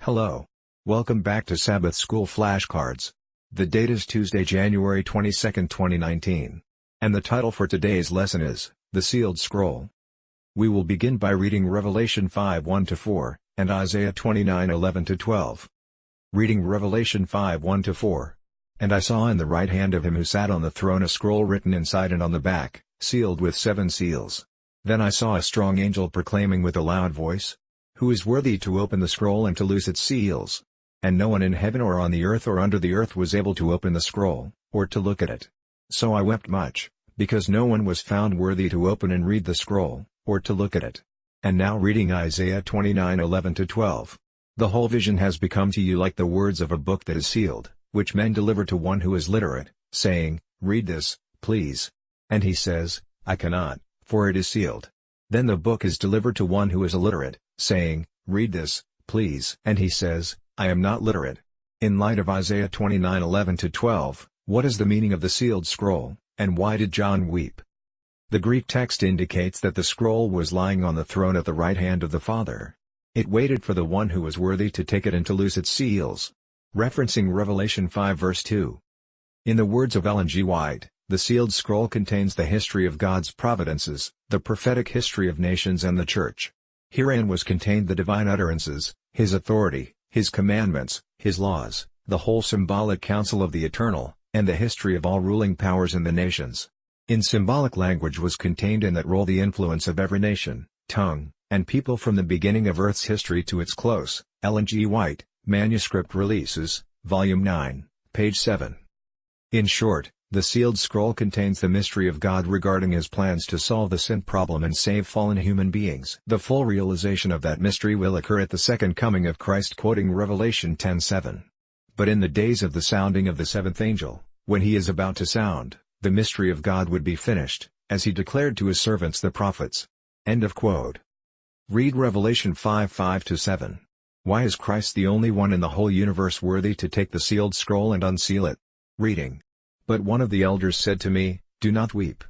Hello. Welcome back to Sabbath School Flashcards. The date is Tuesday, January 22, 2019. And the title for today's lesson is, The Sealed Scroll. We will begin by reading Revelation 5:1-4, and Isaiah 29:11-12. Reading Revelation 5:1-4. And I saw in the right hand of him who sat on the throne a scroll written inside and on the back, sealed with 7 seals. Then I saw a strong angel proclaiming with a loud voice, Who is worthy to open the scroll and to loose its seals? And no one in heaven or on the earth or under the earth was able to open the scroll, or to look at it. So I wept much, because no one was found worthy to open and read the scroll, or to look at it. And now reading Isaiah 29:11-12. The whole vision has become to you like the words of a book that is sealed, which men deliver to one who is literate, saying, Read this, please. And he says, I cannot, for it is sealed. Then the book is delivered to one who is illiterate, saying, Read this, please. And he says, I am not literate. In light of Isaiah 29:11-12, what is the meaning of the sealed scroll, and why did John weep? The Greek text indicates that the scroll was lying on the throne at the right hand of the Father. It waited for the one who was worthy to take it and to loose its seals. Referencing Revelation 5 verse 2. In the words of Ellen G. White, the sealed scroll contains the history of God's providences, the prophetic history of nations and the Church. Herein was contained the divine utterances, His authority, His commandments, His laws, the whole symbolic counsel of the eternal, and the history of all ruling powers in the nations. In symbolic language was contained in that roll the influence of every nation, tongue, and people from the beginning of Earth's history to its close. Ellen G. White, Manuscript Releases, Volume 9, page 7. In short, the sealed scroll contains the mystery of God regarding His plans to solve the sin problem and save fallen human beings. The full realization of that mystery will occur at the second coming of Christ, quoting Revelation 10:7. But in the days of the sounding of the seventh angel, when he is about to sound, the mystery of God would be finished, as he declared to his servants the prophets. End of quote. Read Revelation 5:5-7. Why is Christ the only one in the whole universe worthy to take the sealed scroll and unseal it? Reading. But one of the elders said to me, Do not weep.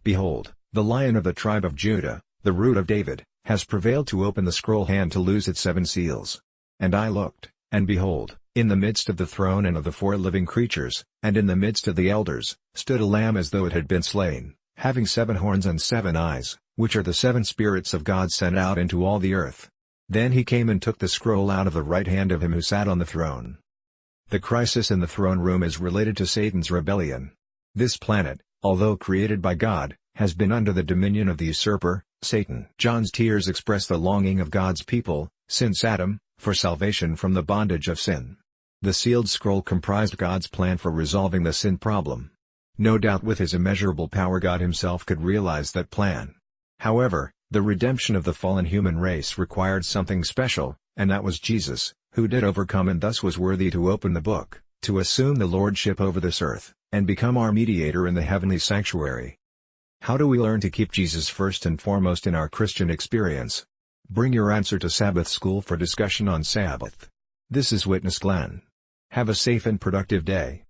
Behold, the Lion of the tribe of Judah, the Root of David, has prevailed to open the scroll and to loose its 7 seals. And I looked, and behold, in the midst of the throne and of the 4 living creatures, and in the midst of the elders, stood a lamb as though it had been slain, having 7 horns and 7 eyes, which are the 7 spirits of God sent out into all the earth. Then he came and took the scroll out of the right hand of him who sat on the throne. The crisis in the throne room is related to Satan's rebellion. This planet, although created by God, has been under the dominion of the usurper, Satan. John's tears express the longing of God's people, since Adam, for salvation from the bondage of sin. The sealed scroll comprised God's plan for resolving the sin problem. No doubt with His immeasurable power God Himself could realize that plan. However, the redemption of the fallen human race required something special, and that was Jesus, who did overcome and thus was worthy to open the book, to assume the lordship over this earth, and become our mediator in the heavenly sanctuary. How do we learn to keep Jesus first and foremost in our Christian experience? Bring your answer to Sabbath School for discussion on Sabbath. This is Witness Glenn. Have a safe and productive day.